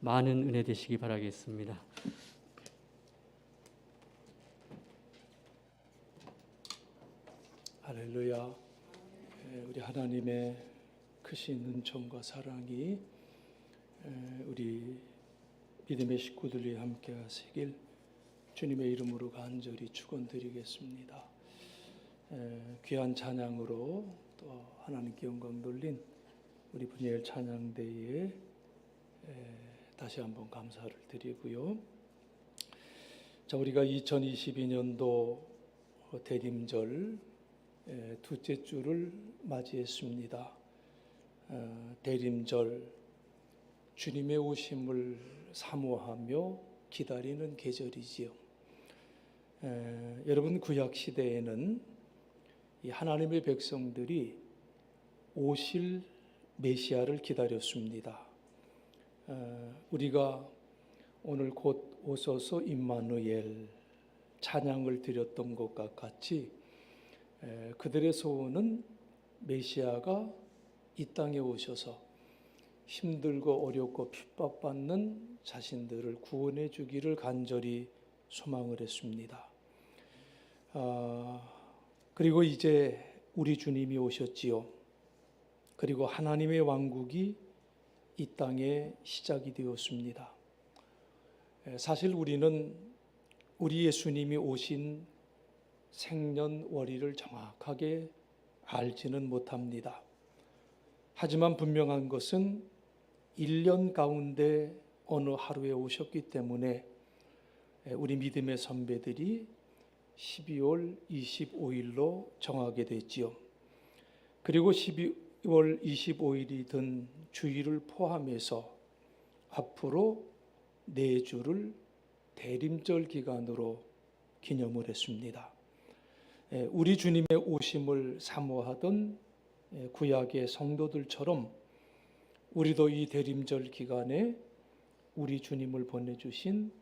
많은 은혜 되시기 바라겠습니다. 할렐루야. 우리 하나님의 크신 은총과 사랑이 우리 믿음의 식구들이 함께 하시길 주님의 이름으로 간절히 축원드리겠습니다. 귀한 찬양으로 또 하나님께 영광 돌린 우리 분야의 찬양대회에 다시 한번 감사를 드리고요. 자, 우리가 2022년도 대림절 둘째 주를 맞이했습니다. 대림절, 주님의 오심을 사모하며 기다리는 계절이지요. 여러분, 구약 시대에는 이 하나님의 백성들이 오실 메시아를 기다렸습니다. 우리가 오늘 곧 오소서 임마누엘 찬양을 드렸던 것과 같이 그들의 소원은 메시아가 이 땅에 오셔서 힘들고 어렵고 핍박받는 자신들을 구원해 주기를 간절히 소망을 했습니다. 그리고 이제 우리 주님이 오셨지요. 그리고 하나님의 왕국이 이 땅에 시작이 되었습니다. 사실 우리는 우리 예수님이 오신 생년월일을 정확하게 알지는 못합니다. 하지만 분명한 것은 1년 가운데 어느 하루에 오셨기 때문에 우리 믿음의 선배들이 12월 25일로 정하게 됐지요. 그리고 12월 25일이 든 주일을 포함해서 앞으로 4주를 대림절 기간으로 기념을 했습니다. 우리 주님의 오심을 사모하던 구약의 성도들처럼 우리도 이 대림절 기간에 우리 주님을 보내주신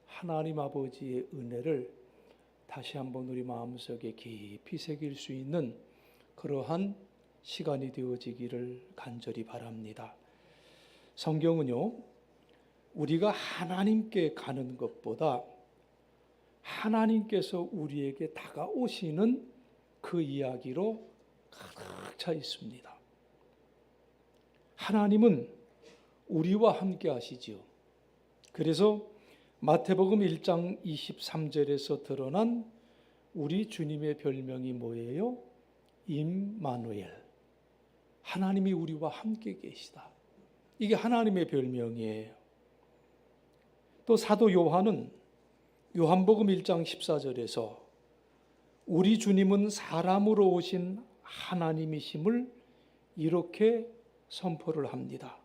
하나님 아버지의 은혜를 다시 한번 우리 마음속에 깊이 새길 수 있는 그러한 시간이 되어지기를 간절히 바랍니다. 성경은요, 우리가 하나님께 가는 것보다 하나님께서 우리에게 다가오시는 그 이야기로 가득 차 있습니다. 하나님은 우리와 함께 하시지요. 그래서 마태복음 1장 23절에서 드러난 우리 주님의 별명이 뭐예요? 임마누엘. 하나님이 우리와 함께 계시다. 이게 하나님의 별명이에요. 또 사도 요한은 요한복음 1장 14절에서 우리 주님은 사람으로 오신 하나님이심을 이렇게 선포를 합니다.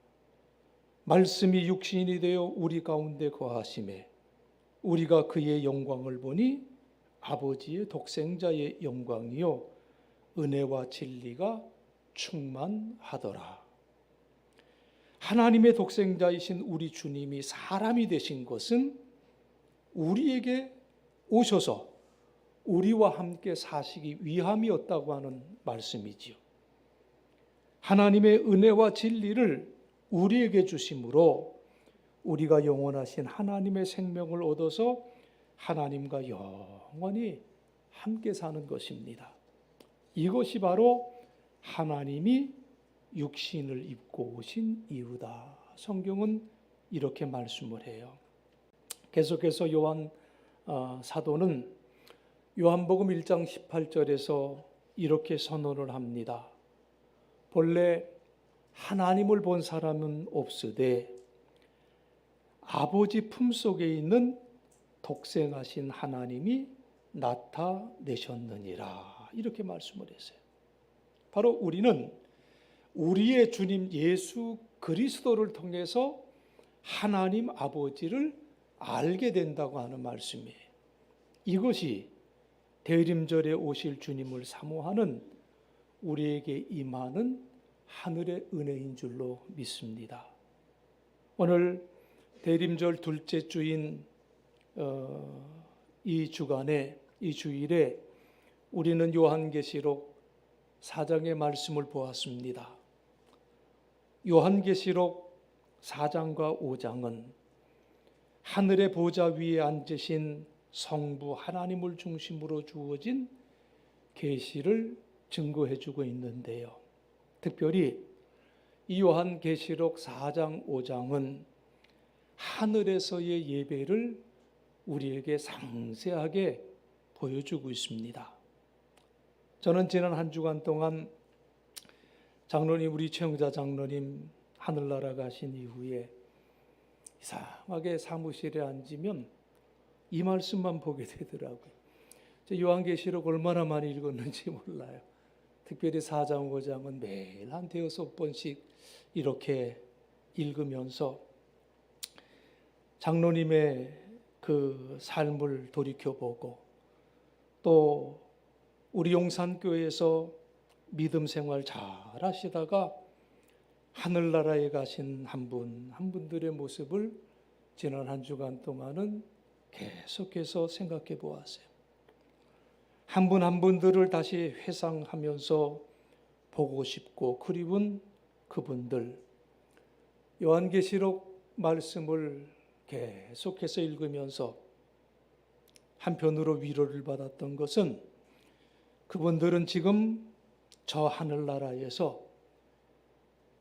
말씀이 육신이 되어 우리 가운데 거하심에 우리가 그의 영광을 보니 아버지의 독생자의 영광이요 은혜와 진리가 충만하더라. 하나님의 독생자이신 우리 주님이 사람이 되신 것은 우리에게 오셔서 우리와 함께 사시기 위함이었다고 하는 말씀이지요. 하나님의 은혜와 진리를 우리에게 주심으로 우리가 영원하신 하나님의 생명을 얻어서 하나님과 영원히 함께 사는 것입니다. 이것이 바로 하나님이 육신을 입고 오신 이유다. 성경은 이렇게 말씀을 해요. 계속해서 요한 사도는 요한복음 1장 18절에서 이렇게 선언을 합니다. 본래 하나님을 본 사람은 없으되 아버지 품속에 있는 독생하신 하나님이 나타내셨느니라. 이렇게 말씀을 했어요. 바로 우리는 우리의 주님 예수 그리스도를 통해서 하나님 아버지를 알게 된다고 하는 말씀이에요. 이것이 대림절에 오실 주님을 사모하는 우리에게 임하는 하늘의 은혜인 줄로 믿습니다. 오늘 대림절 둘째 주인 이 주간에, 이 주일에 우리는 요한계시록 4장의 말씀을 보았습니다. 요한계시록 4장과 5장은 하늘의 보좌 위에 앉으신 성부 하나님을 중심으로 주어진 계시를 증거해 주고 있는데요. 특별히 이 요한계시록 4장, 5장은 하늘에서의 예배를 우리에게 상세하게 보여주고 있습니다. 저는 지난 한 주간 동안 장로님, 우리 최영자 장로님 하늘나라 가신 이후에 이상하게 사무실에 앉으면 이 말씀만 보게 되더라고요. 요한계시록 얼마나 많이 읽었는지 몰라요. 특별히 4장, 5장은 매일 한 5번씩 이렇게 읽으면서 장로님의 그 삶을 돌이켜보고 또 우리 용산교회에서 믿음 생활 잘 하시다가 하늘나라에 가신 한 분들의 모습을 지난 한 주간 동안은 계속해서 생각해 보았어요. 한 분 한 분들을 다시 회상하면서 보고 싶고 그리운 그분들, 요한계시록 말씀을 계속해서 읽으면서 한편으로 위로를 받았던 것은 그분들은 지금 저 하늘나라에서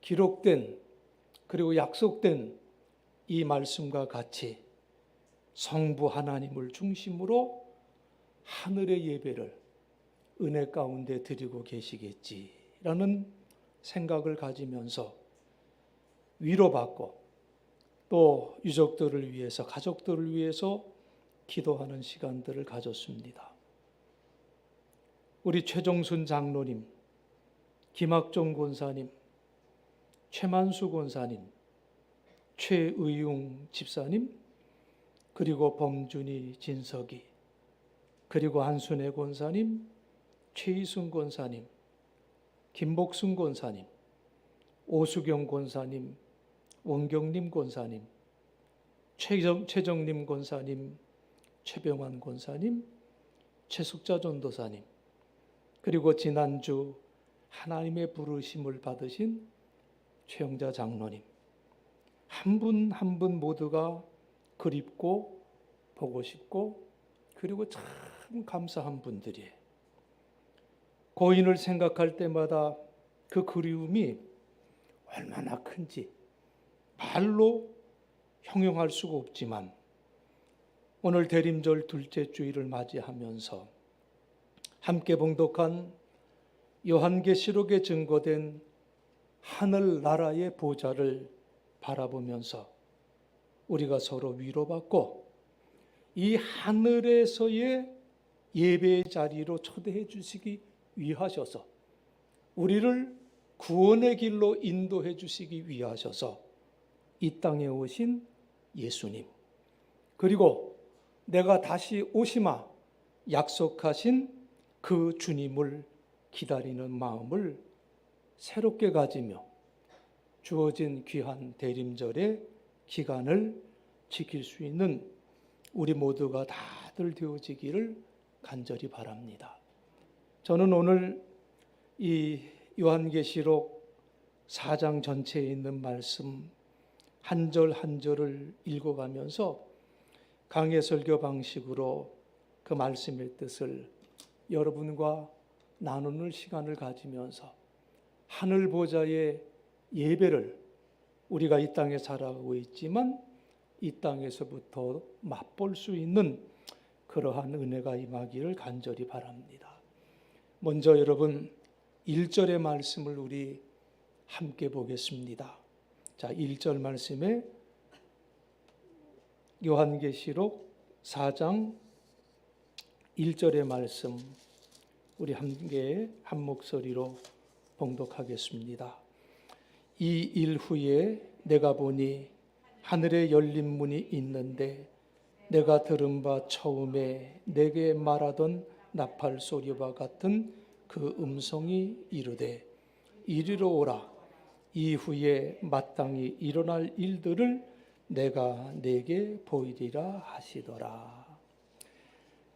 기록된 그리고 약속된 이 말씀과 같이 성부 하나님을 중심으로 하늘의 예배를 은혜 가운데 드리고 계시겠지라는 생각을 가지면서 위로받고 또 유족들을 위해서, 가족들을 위해서 기도하는 시간들을 가졌습니다. 우리 최종순 장로님, 김학종 권사님, 최만수 권사님, 최의웅 집사님, 그리고 범준이, 진석이, 그리고 한순애 권사님, 최희순 권사님, 김복순 권사님, 오수경 권사님, 원경림 권사님, 최정림 권사님, 최병환 권사님, 최숙자 전도사님, 그리고 지난주 하나님의 부르심을 받으신 최영자 장로님, 한 분 한 분 모두가 그립고 보고 싶고 그리고 참 감사한 분들이에요. 고인을 생각할 때마다 그 그리움이 얼마나 큰지 말로 형용할 수가 없지만 오늘 대림절 둘째 주일을 맞이하면서 함께 봉독한 요한계시록에 증거된 하늘나라의 보좌를 바라보면서 우리가 서로 위로받고 이 하늘에서의 예배의 자리로 초대해 주시기 위하셔서 우리를 구원의 길로 인도해 주시기 위하셔서 이 땅에 오신 예수님, 그리고 내가 다시 오시마 약속하신 그 주님을 기다리는 마음을 새롭게 가지며 주어진 귀한 대림절의 기간을 지킬 수 있는 우리 모두가 다들 되어지기를 간절히 바랍니다. 저는 오늘 이 요한계시록 4장 전체에 있는 말씀 한 절 한 절을 읽어가면서 강해 설교 방식으로 그 말씀의 뜻을 여러분과 나누는 시간을 가지면서 하늘 보좌의 예배를 우리가 이 땅에 살아가고 있지만 이 땅에서부터 맛볼 수 있는 그러한 은혜가 임하기를 간절히 바랍니다. 먼저 여러분 1절의 말씀을 우리 함께 보겠습니다. 자, 1절 말씀에 요한계시록 4장 1절의 말씀 우리 함께 한 목소리로 봉독하겠습니다. 이 일 후에 내가 보니 하늘에 열린 문이 있는데 내가 들은 바 처음에 내게 말하던 나팔 소리와 같은 그 음성이 이르되 이리로 오라. 이후에 마땅히 일어날 일들을 내가 네게 보이리라 하시더라.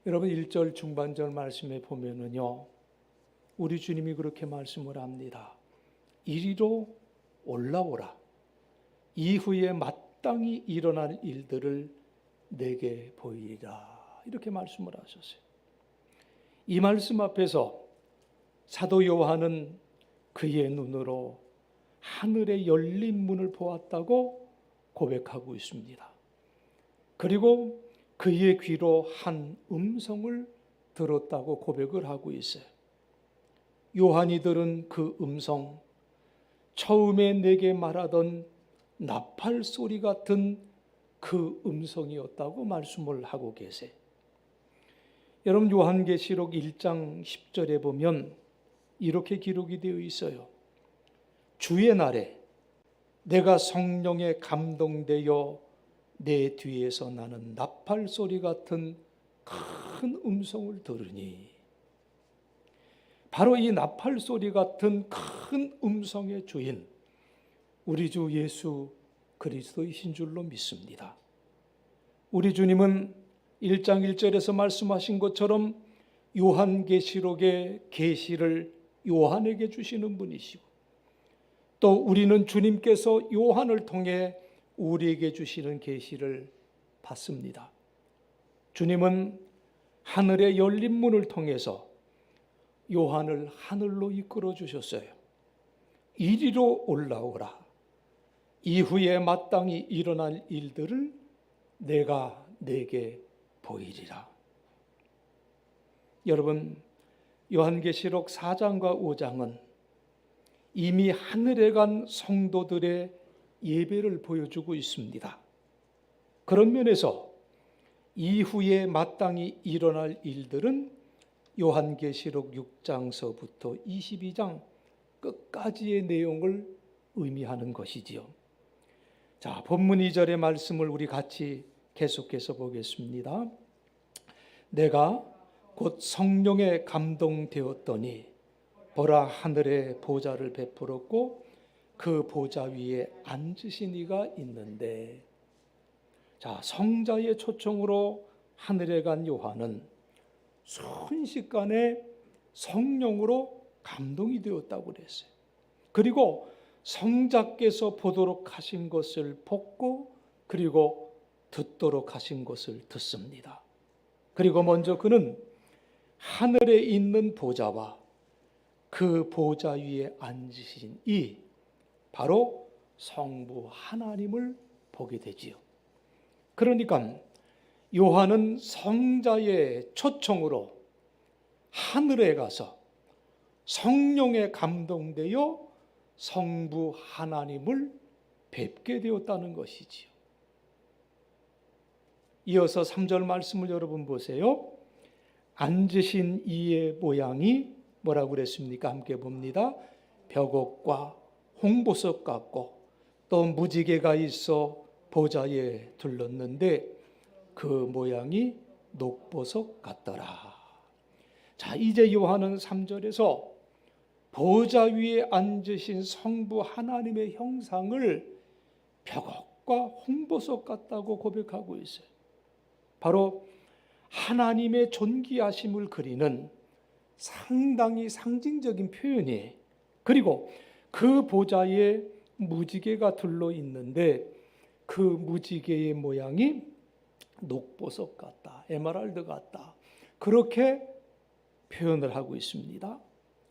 여러분 1절 중반절 말씀에 보면은요, 우리 주님이 그렇게 말씀을 합니다. 이리로 올라오라. 이후에 마땅히 일어날 일들을 내게 보이리라. 이렇게 말씀을 하셨어요. 이 말씀 앞에서 사도 요한은 그의 눈으로 하늘의 열린 문을 보았다고 고백하고 있습니다. 그리고 그의 귀로 한 음성을 들었다고 고백을 하고 있어요. 요한이 들은 그 음성, 처음에 내게 말하던 나팔 소리 같은 그 음성이었다고 말씀을 하고 계세요. 여러분, 요한계시록 1장 10절에 보면 이렇게 기록이 되어 있어요. 주의 날에 내가 성령에 감동되어 내 뒤에서 나는 나팔 소리 같은 큰 음성을 들으니, 바로 이 나팔 소리 같은 큰 음성의 주인 우리 주 예수 그리스도이신 줄로 믿습니다. 우리 주님은 1장 1절에서 말씀하신 것처럼 요한계시록의 계시를 요한에게 주시는 분이시고, 또 우리는 주님께서 요한을 통해 우리에게 주시는 계시를 받습니다. 주님은 하늘의 열린 문을 통해서 요한을 하늘로 이끌어 주셨어요. 이리로 올라오라. 이후에 마땅히 일어날 일들을 내가 내게 보이리라. 여러분, 요한계시록 4장과 5장은 이미 하늘에 간 성도들의 예배를 보여주고 있습니다. 그런 면에서 이후에 마땅히 일어날 일들은 요한계시록 6장서부터 22장 끝까지의 내용을 의미하는 것이지요. 자, 본문 2절의 말씀을 우리 같이 계속해서 보겠습니다. 내가 곧 성령에 감동되었더니 보라, 하늘에 보좌를 베풀었고 그 보좌 위에 앉으신 이가 있는데, 자, 성자의 초청으로 하늘에 간 요한은 순식간에 성령으로 감동이 되었다고 그랬어요. 그리고 성자께서 보도록 하신 것을 보고, 그리고 듣도록 하신 것을 듣습니다. 그리고 먼저 그는 하늘에 있는 보좌와 그 보좌 위에 앉으신 이 바로 성부 하나님을 보게 되지요. 그러니까 요한은 성자의 초청으로 하늘에 가서 성령에 감동되어 성부 하나님을 뵙게 되었다는 것이지요. 이어서 3절 말씀을 여러분 보세요. 앉으신 이의 모양이 뭐라고 그랬습니까? 함께 봅니다. 벽옥과 홍보석 같고 또 무지개가 있어 보좌에 둘렀는데 그 모양이 녹보석 같더라. 자, 이제 요한은 3절에서 보좌 위에 앉으신 성부 하나님의 형상을 벽옥과 홍보석 같다고 고백하고 있어요. 바로 하나님의 존귀하심을 그리는 상당히 상징적인 표현이에요. 그리고 그 보좌에 무지개가 둘러 있는데 그 무지개의 모양이 녹보석 같다, 에메랄드 같다, 그렇게 표현을 하고 있습니다.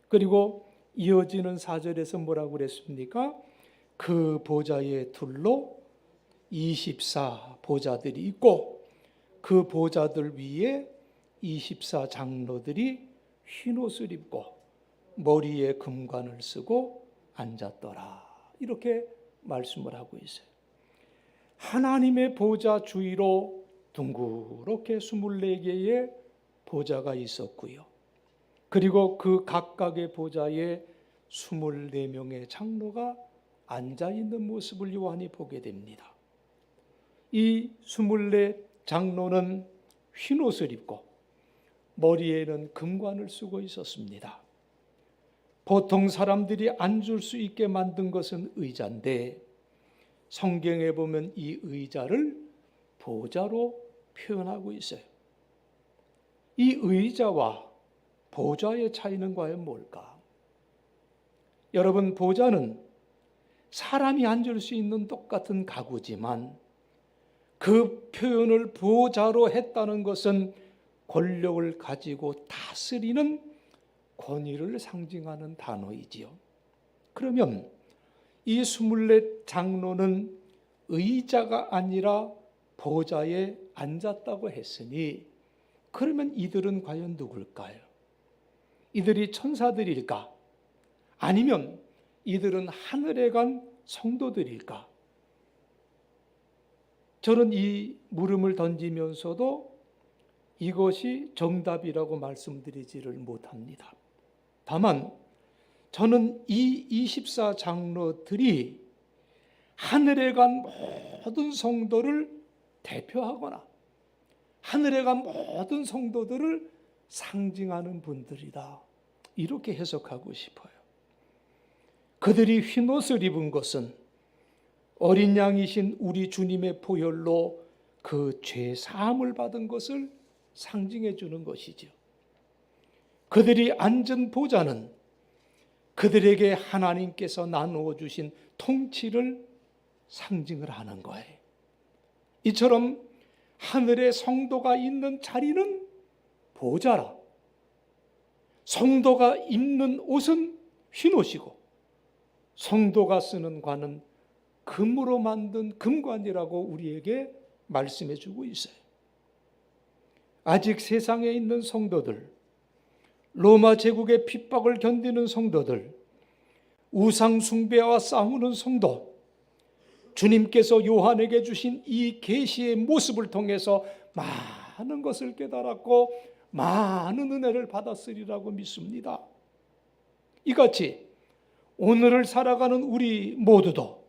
그리고 이어지는 4절에서 뭐라고 그랬습니까? 그 보좌에 둘러 24 보좌들이 있고 그 보좌들 위에 24 장로들이 흰 옷을 입고 머리에 금관을 쓰고 앉았더라. 이렇게 말씀을 하고 있어요. 하나님의 보좌 주위로 둥그렇게 24개의 보좌가 있었고요. 그리고 그 각각의 보좌에 24명의 장로가 앉아있는 모습을 요한이 보게 됩니다. 이 24 장로는 흰 옷을 입고 머리에는 금관을 쓰고 있었습니다. 보통 사람들이 앉을 수 있게 만든 것은 의자인데 성경에 보면 이 의자를 보좌로 표현하고 있어요. 이 의자와 보좌의 차이는 과연 뭘까? 여러분, 보좌는 사람이 앉을 수 있는 똑같은 가구지만 그 표현을 보좌로 했다는 것은 권력을 가지고 다스리는 권위를 상징하는 단어이지요. 그러면 이 24장로는 의자가 아니라 보좌에 앉았다고 했으니 그러면 이들은 과연 누굴까요? 이들이 천사들일까? 아니면 이들은 하늘에 간 성도들일까? 저는 이 물음을 던지면서도 이것이 정답이라고 말씀드리지를 못합니다. 다만 저는 이 24장로들이 하늘에 간 모든 성도를 대표하거나 하늘에 간 모든 성도들을 상징하는 분들이다, 이렇게 해석하고 싶어요. 그들이 흰 옷을 입은 것은 어린 양이신 우리 주님의 보혈로 그 죄 사함을 받은 것을 상징해 주는 것이죠. 그들이 앉은 보좌는 그들에게 하나님께서 나누어 주신 통치를 상징을 하는 거예요. 이처럼 하늘에 성도가 있는 자리는 보좌라. 성도가 입는 옷은 흰 옷이고 성도가 쓰는 관은 금으로 만든 금관이라고 우리에게 말씀해 주고 있어요. 아직 세상에 있는 성도들, 로마 제국의 핍박을 견디는 성도들, 우상 숭배와 싸우는 성도, 주님께서 요한에게 주신 이 계시의 모습을 통해서 많은 것을 깨달았고 많은 은혜를 받았으리라고 믿습니다. 이같이 오늘을 살아가는 우리 모두도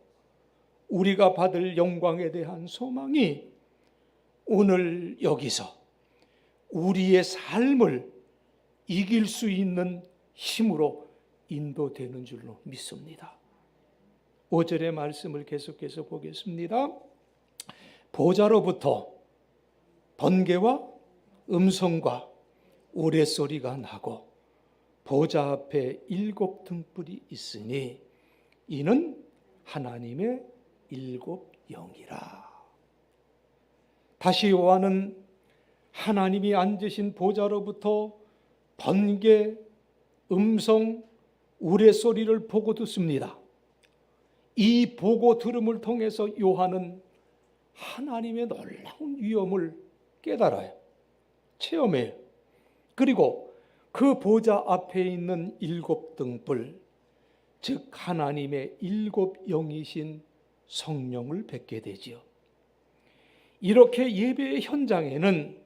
우리가 받을 영광에 대한 소망이 오늘 여기서 우리의 삶을 이길 수 있는 힘으로 인도되는 줄로 믿습니다. 5절의 말씀을 계속해서 보겠습니다. 보좌로부터 번개와 음성과 우레소리가 나고 보좌 앞에 7 등불이 있으니 이는 하나님의 7 영이라. 다시 요한은 하나님이 앉으신 보좌로부터 번개, 음성, 우레소리를 보고 듣습니다. 이 보고 들음을 통해서 요한은 하나님의 놀라운 위엄을 깨달아요. 체험해요. 그리고 그 보좌 앞에 있는 7 등불, 즉 하나님의 7 영이신 성령을 뵙게 되지요. 이렇게 예배의 현장에는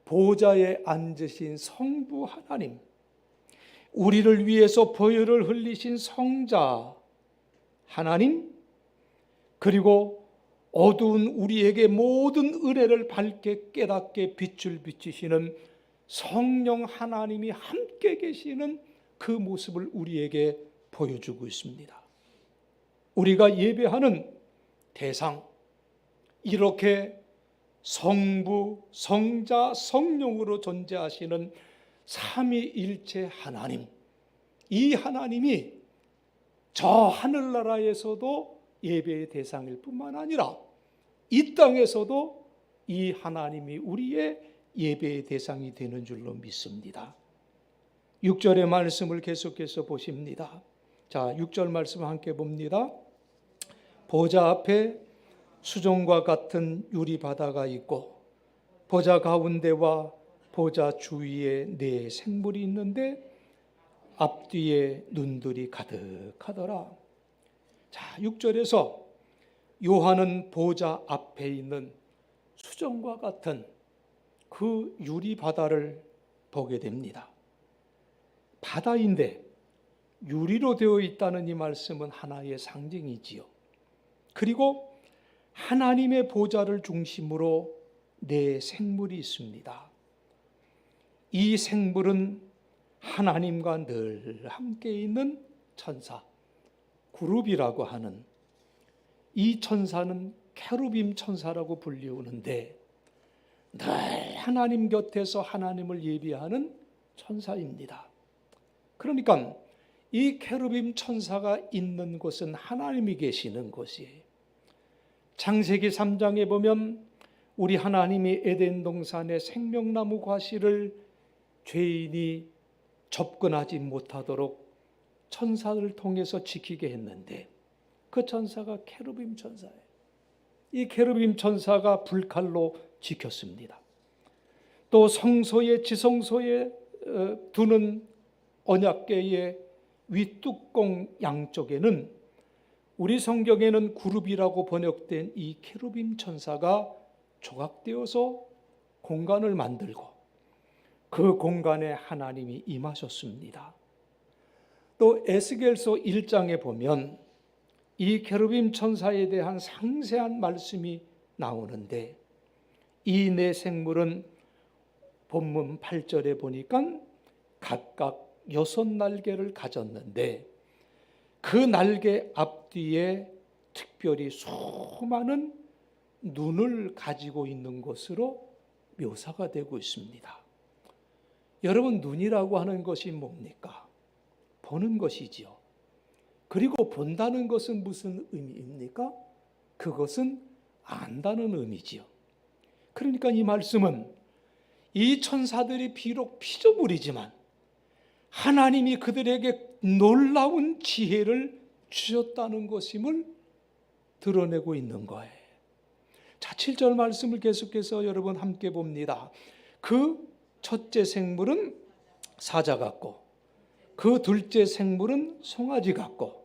보좌에 앉으신 성부 하나님, 우리를 위해서 보혈을 흘리신 성자 하나님, 그리고 어두운 우리에게 모든 은혜를 밝게 깨닫게 빛을 비추시는 성령 하나님이 함께 계시는 그 모습을 우리에게 보여주고 있습니다. 우리가 예배하는 대상, 이렇게 성부, 성자, 성령으로 존재하시는 삼위일체 하나님, 이 하나님이 저 하늘나라에서도 예배의 대상일 뿐만 아니라 이 땅에서도 이 하나님이 우리의 예배의 대상이 되는 줄로 믿습니다. 6절의 말씀을 계속해서 보십니다. 자, 6절 말씀 함께 봅니다. 보좌 앞에 수정과 같은 유리바다가 있고 보좌 가운데와 보좌 주위에 4 생물이 있는데 앞뒤에 눈들이 가득하더라. 자, 6절에서 요한은 보좌 앞에 있는 수정과 같은 그 유리바다를 보게 됩니다. 바다인데 유리로 되어 있다는 이 말씀은 하나의 상징이지요. 그리고 하나님의 보좌를 중심으로 4 생물이 있습니다. 이 생물은 하나님과 늘 함께 있는 천사, 구룹이라고 하는 이 천사는 케루빔 천사라고 불리우는데 늘 하나님 곁에서 하나님을 예비하는 천사입니다. 그러니까 이 케루빔 천사가 있는 곳은 하나님이 계시는 곳이에요. 창세기 3장에 보면 우리 하나님이 에덴 동산의 생명나무 과실을 죄인이 접근하지 못하도록 천사를 통해서 지키게 했는데 그 천사가 케루빔 천사예요. 이 케루빔 천사가 불칼로 지켰습니다. 또 성소의 지성소에 두는 언약궤의 윗뚜껑 양쪽에는 우리 성경에는 그룹이라고 번역된 이 케루빔 천사가 조각되어서 공간을 만들고 그 공간에 하나님이 임하셨습니다. 또 에스겔서 1장에 보면 이 케루빔 천사에 대한 상세한 말씀이 나오는데 이 네 생물은 본문 8절에 보니까 각각 6날개를 가졌는데 그 날개 앞뒤에 특별히 수많은 눈을 가지고 있는 것으로 묘사가 되고 있습니다. 여러분, 눈이라고 하는 것이 뭡니까? 보는 것이지요. 그리고 본다는 것은 무슨 의미입니까? 그것은 안다는 의미지요. 그러니까 이 말씀은 이 천사들이 비록 피조물이지만 하나님이 그들에게 놀라운 지혜를 주셨다는 것임을 드러내고 있는 거예요. 자, 7절 말씀을 계속해서 여러분 함께 봅니다. 그 첫째 생물은 사자 같고 그 둘째 생물은 송아지 같고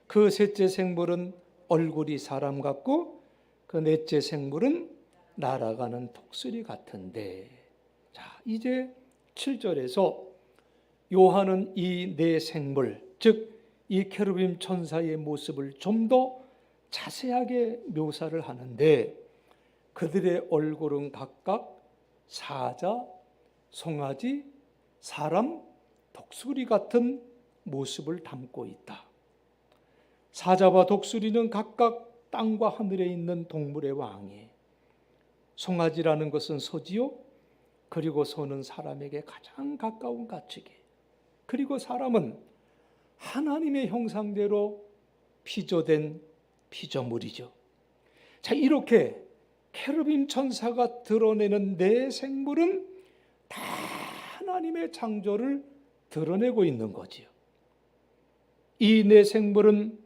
그 셋째 생물은 얼굴이 사람 같고 그 넷째 생물은 날아가는 독수리 같은데, 자, 이제 7절에서 요한은 이 네 생물, 즉 이 케루빔 천사의 모습을 좀 더 자세하게 묘사를 하는데 그들의 얼굴은 각각 사자, 송아지, 사람, 독수리 같은 모습을 담고 있다. 사자와 독수리는 각각 땅과 하늘에 있는 동물의 왕이에요. 송아지라는 것은 소지요. 그리고 소는 사람에게 가장 가까운 가축이에요. 그리고 사람은 하나님의 형상대로 피조된 피조물이죠. 자, 이렇게 케루빔 천사가 드러내는 네 생물은 다 하나님의 창조를 드러내고 있는 거지요. 이 네 생물은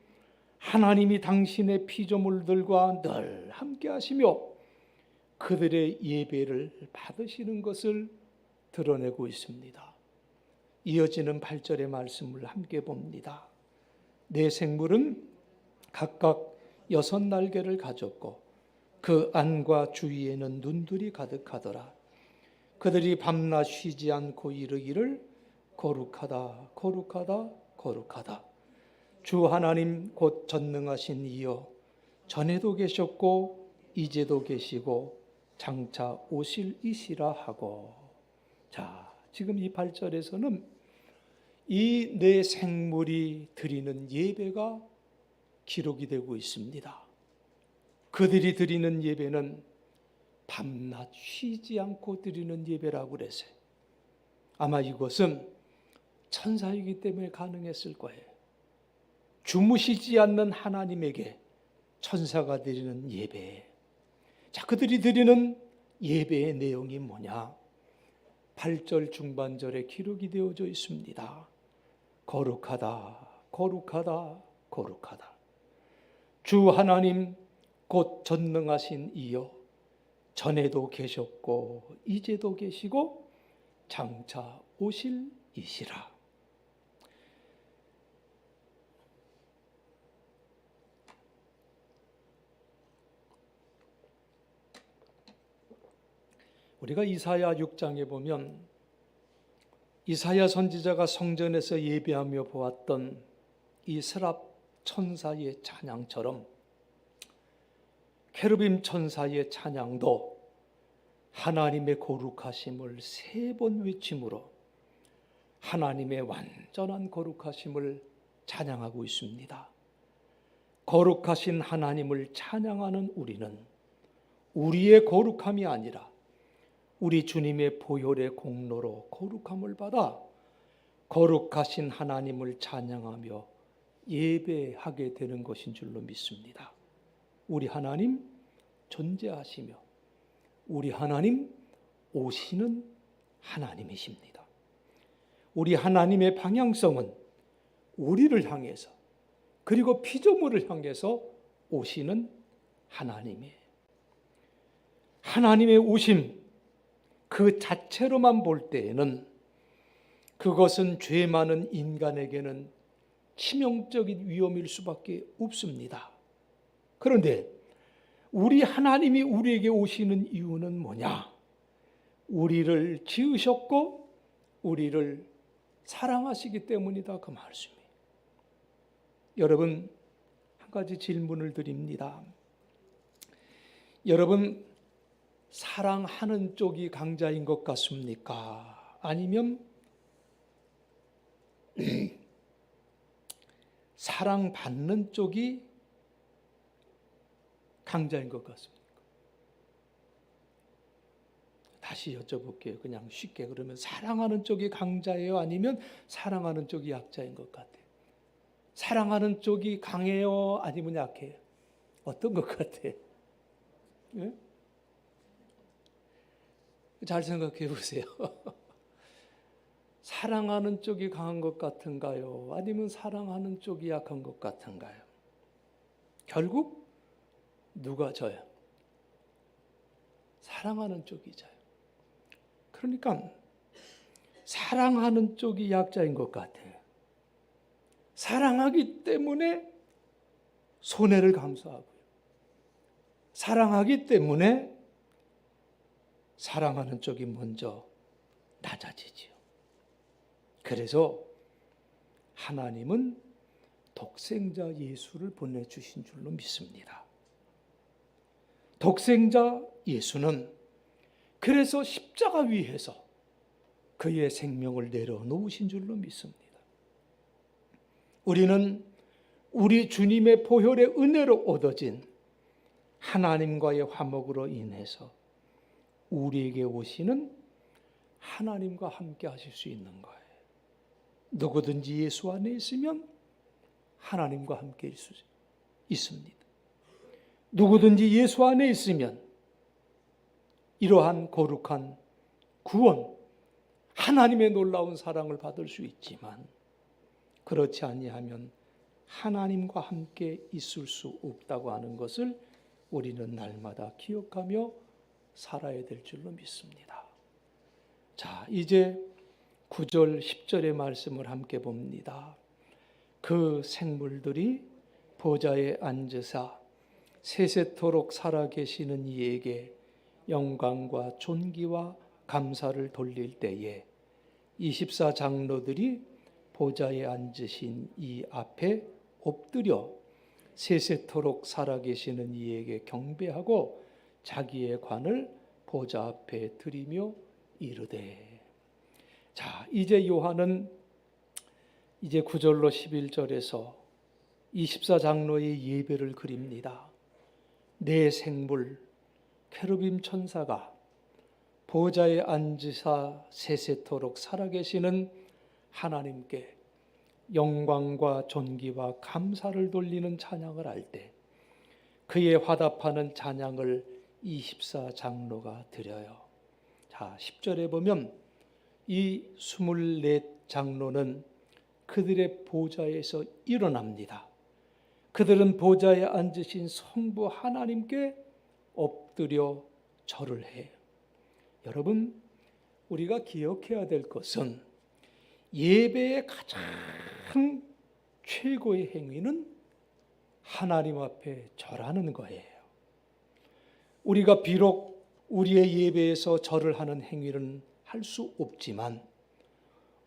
하나님이 당신의 피조물들과 늘 함께 하시며 그들의 예배를 받으시는 것을 드러내고 있습니다. 이어지는 8절의 말씀을 함께 봅니다. 네 생물은 각각 6날개를 가졌고 그 안과 주위에는 눈들이 가득하더라. 그들이 밤낮 쉬지 않고 이르기를 거룩하다, 거룩하다, 거룩하다. 주 하나님 곧 전능하신 이여, 전에도 계셨고 이제도 계시고 장차 오실 이시라 하고. 자, 지금 이 8절에서는 이 네 생물이 드리는 예배가 기록이 되고 있습니다. 그들이 드리는 예배는 밤낮 쉬지 않고 드리는 예배라고 그랬어요. 아마 이것은 천사이기 때문에 가능했을 거예요. 주무시지 않는 하나님에게 천사가 드리는 예배. 자, 그들이 드리는 예배의 내용이 뭐냐? 8절 중반절에 기록이 되어져 있습니다. 거룩하다, 거룩하다, 거룩하다. 주 하나님 곧 전능하신 이여, 전에도 계셨고 이제도 계시고 장차 오실 이시라. 우리가 이사야 6장에 보면 이사야 선지자가 성전에서 예배하며 보았던 이 스랍 천사의 찬양처럼 케루빔 천사의 찬양도 하나님의 거룩하심을 3번 외침으로 하나님의 완전한 거룩하심을 찬양하고 있습니다. 거룩하신 하나님을 찬양하는 우리는 우리의 거룩함이 아니라 우리 주님의 보혈의 공로로 거룩함을 받아 거룩하신 하나님을 찬양하며 예배하게 되는 것인 줄로 믿습니다. 우리 하나님 존재하시며 우리 하나님 오시는 하나님이십니다. 우리 하나님의 방향성은 우리를 향해서 그리고 피조물을 향해서 오시는 하나님이에요. 하나님의 오심 그 자체로만 볼 때에는 그것은 죄 많은 인간에게는 치명적인 위험일 수밖에 없습니다. 그런데 우리 하나님이 우리에게 오시는 이유는 뭐냐? 우리를 지으셨고 우리를 사랑하시기 때문이다, 그 말씀이에요. 여러분, 한 가지 질문을 드립니다. 여러분, 사랑하는 쪽이 강자인 것 같습니까? 아니면 사랑받는 쪽이 강자인 것 같습니까? 다시 여쭤볼게요. 그냥 쉽게. 그러면 사랑하는 쪽이 강자예요? 아니면 사랑하는 쪽이 약자인 것 같아요? 사랑하는 쪽이 강해요? 아니면 약해요? 어떤 것 같아요? 예? 잘 생각해 보세요. 사랑하는 쪽이 강한 것 같은가요? 아니면 사랑하는 쪽이 약한 것 같은가요? 결국 누가 져요? 사랑하는 쪽이 져요. 그러니까 사랑하는 쪽이 약자인 것 같아요. 사랑하기 때문에 손해를 감수하고요. 사랑하기 때문에 사랑하는 쪽이 먼저 낮아지지요. 그래서 하나님은 독생자 예수를 보내주신 줄로 믿습니다. 독생자 예수는 그래서 십자가 위에서 그의 생명을 내려놓으신 줄로 믿습니다. 우리는 우리 주님의 보혈의 은혜로 얻어진 하나님과의 화목으로 인해서 우리에게 오시는 하나님과 함께 하실 수 있는 거예요. 누구든지 예수 안에 있으면 하나님과 함께 있을 수 있습니다. 누구든지 예수 안에 있으면 이러한 거룩한 구원, 하나님의 놀라운 사랑을 받을 수 있지만 그렇지 아니하면 하나님과 함께 있을 수 없다고 하는 것을 우리는 날마다 기억하며 살아야 될 줄로 믿습니다. 자, 이제 9절, 10절의 말씀을 함께 봅니다. 그 생물들이 보좌에 앉으사 세세토록 살아계시는 이에게 영광과 존귀와 감사를 돌릴 때에 24장로들이 보좌에 앉으신 이 앞에 엎드려 세세토록 살아계시는 이에게 경배하고 자기의 관을 보좌 앞에 드리며 이르되. 자, 이제 요한은 이제 9절로 11절에서 24장로의 예배를 그립니다. 네 생물 케루빔 천사가 보좌에 앉으사 세세토록 살아계시는 하나님께 영광과 존귀와 감사를 돌리는 찬양을 할 때 그에 화답하는 찬양을 24장로가 드려요. 자, 10절에 보면 이 24장로는 그들의 보좌에서 일어납니다. 그들은 보좌에 앉으신 성부 하나님께 엎드려 절을 해요. 여러분, 우리가 기억해야 될 것은 예배의 가장 최고의 행위는 하나님 앞에 절하는 거예요. 우리가 비록 우리의 예배에서 절을 하는 행위는 할 수 없지만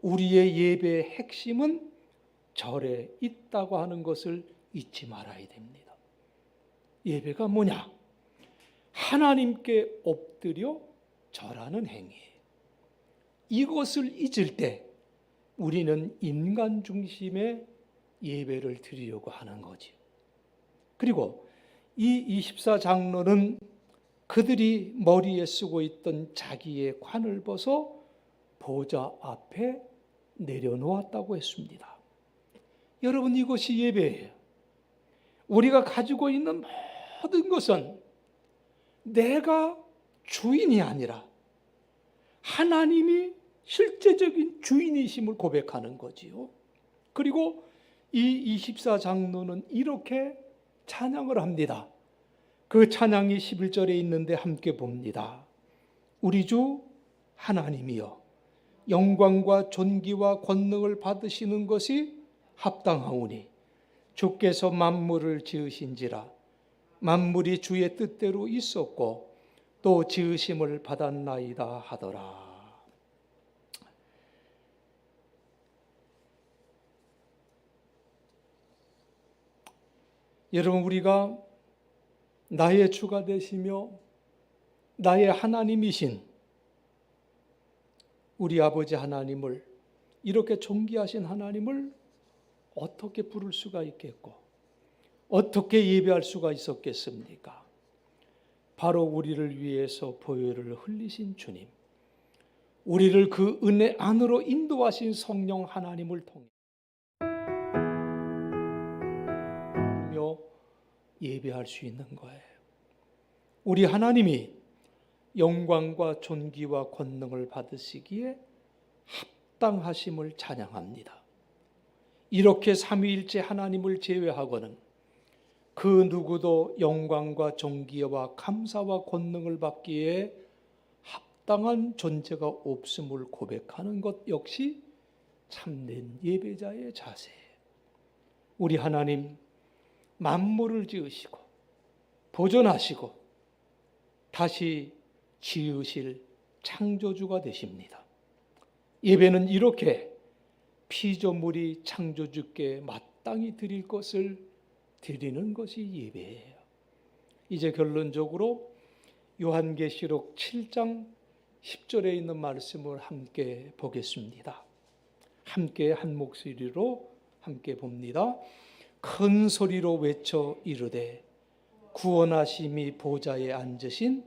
우리의 예배의 핵심은 절에 있다고 하는 것을 잊지 말아야 됩니다. 예배가 뭐냐? 하나님께 엎드려 절하는 행위예요. 이것을 잊을 때 우리는 인간 중심의 예배를 드리려고 하는 거지요. 그리고 이 24장로는 그들이 머리에 쓰고 있던 자기의 관을 벗어 보좌 앞에 내려놓았다고 했습니다. 여러분, 이것이 예배예요. 우리가 가지고 있는 모든 것은 내가 주인이 아니라 하나님이 실제적인 주인이심을 고백하는 거지요. 그리고 이 24장로는 이렇게 찬양을 합니다. 그 찬양이 11절에 있는데 함께 봅니다. 우리 주 하나님이여, 영광과 존귀와 권능을 받으시는 것이 합당하오니 주께서 만물을 지으신지라. 만물이 주의 뜻대로 있었고 또 지으심을 받았나이다 하더라. 여러분, 우리가 나의 주가 되시며 나의 하나님이신 우리 아버지 하나님을, 이렇게 존귀하신 하나님을 어떻게 부를 수가 있겠고 어떻게 예배할 수가 있었겠습니까? 바로 우리를 위해서 보혈을 흘리신 주님, 우리를 그 은혜 안으로 인도하신 성령 하나님을 통해 예배할 수 있는 거예요. 우리 하나님이 영광과 존귀와 권능을 받으시기에 합당하심을 찬양합니다. 이렇게 삼위일체 하나님을 제외하고는 그 누구도 영광과 존귀와 감사와 권능을 받기에 합당한 존재가 없음을 고백하는 것 역시 참된 예배자의 자세예요. 우리 하나님, 만물을 지으시고 보존하시고 다시 지으실 창조주가 되십니다. 예배는 이렇게 피조물이 창조주께 마땅히 드릴 것을 드리는 것이 예배예요. 이제 결론적으로 요한계시록 7장 10절에 있는 말씀을 함께 보겠습니다. 함께 한 목소리로 함께 봅니다. 큰 소리로 외쳐 이르되 구원하심이 보좌에 앉으신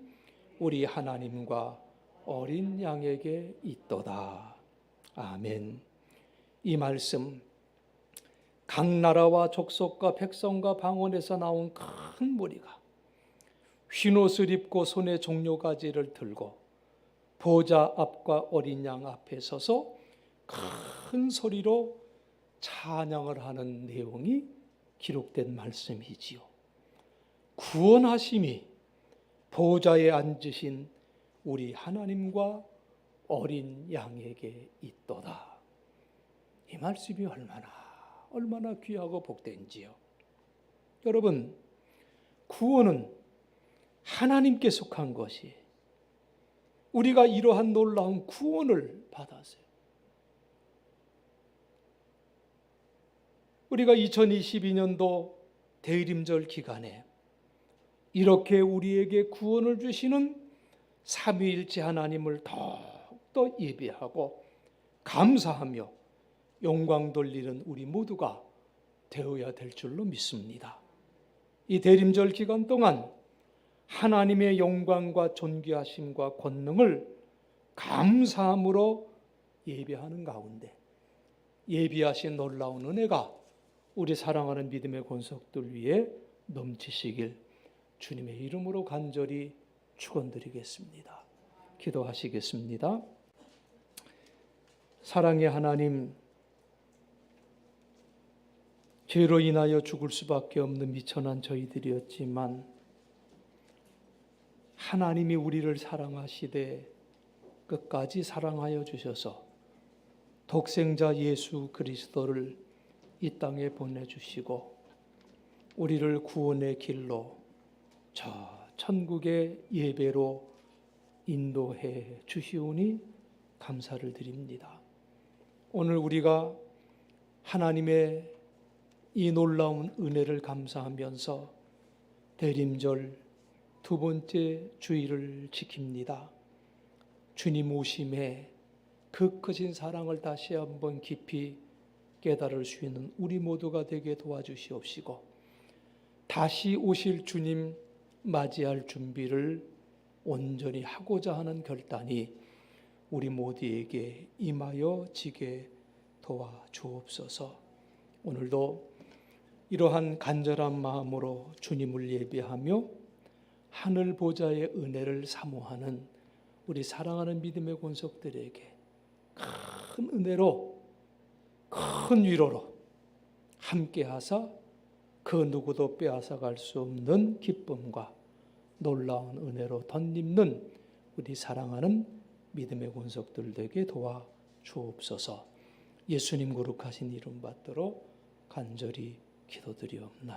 우리 하나님과 어린 양에게 있도다. 아멘. 이 말씀, 각 나라와 족속과 백성과 방언에서 나온 큰 무리가 흰옷을 입고 손에 종려가지를 들고 보좌 앞과 어린 양 앞에 서서 큰 소리로 찬양을 하는 내용이 기록된 말씀이지요. 구원하심이 보좌에 앉으신 우리 하나님과 어린 양에게 있도다. 이 말씀이 얼마나 귀하고 복된지요. 여러분, 구원은 하나님께 속한 것이, 우리가 이러한 놀라운 구원을 받았어요. 우리가 2022년도 대림절 기간에 이렇게 우리에게 구원을 주시는 삼위일체 하나님을 더욱더 예배하고 감사하며 영광 돌리는 우리 모두가 되어야 될 줄로 믿습니다. 이 대림절 기간 동안 하나님의 영광과 존귀하심과 권능을 감사함으로 예배하는 가운데 예비하신 놀라운 은혜가 우리 사랑하는 믿음의 권속들 위에 넘치시길 주님의 이름으로 간절히 축원드리겠습니다. 기도하시겠습니다. 사랑의 하나님, 죄로 인하여 죽을 수밖에 없는 미천한 저희들이었지만 하나님이 우리를 사랑하시되 끝까지 사랑하여 주셔서 독생자 예수 그리스도를 이 땅에 보내주시고 우리를 구원의 길로 저 천국의 예배로 인도해 주시오니 감사를 드립니다. 오늘 우리가 하나님의 이 놀라운 은혜를 감사하면서 대림절 두 번째 주일을 지킵니다. 주님 오심에 그 크신 사랑을 다시 한번 깊이 깨달을 수 있는 우리 모두가 되게 도와주시옵시고 다시 오실 주님 맞이할 준비를 온전히 하고자 하는 결단이 우리 모두에게 임하여 지게 도와주옵소서. 오늘도 이러한 간절한 마음으로 주님을 예배하며 하늘 보좌의 은혜를 사모하는 우리 사랑하는 믿음의 권속들에게 큰 은혜로, 큰 위로로 함께 하사 그 누구도 빼앗아갈 수 없는 기쁨과 놀라운 은혜로 덧입는 우리 사랑하는 믿음의 권속들 되게 도와주옵소서. 예수님 거룩하신 이름 받들어 간절히 기도드리옵나이다.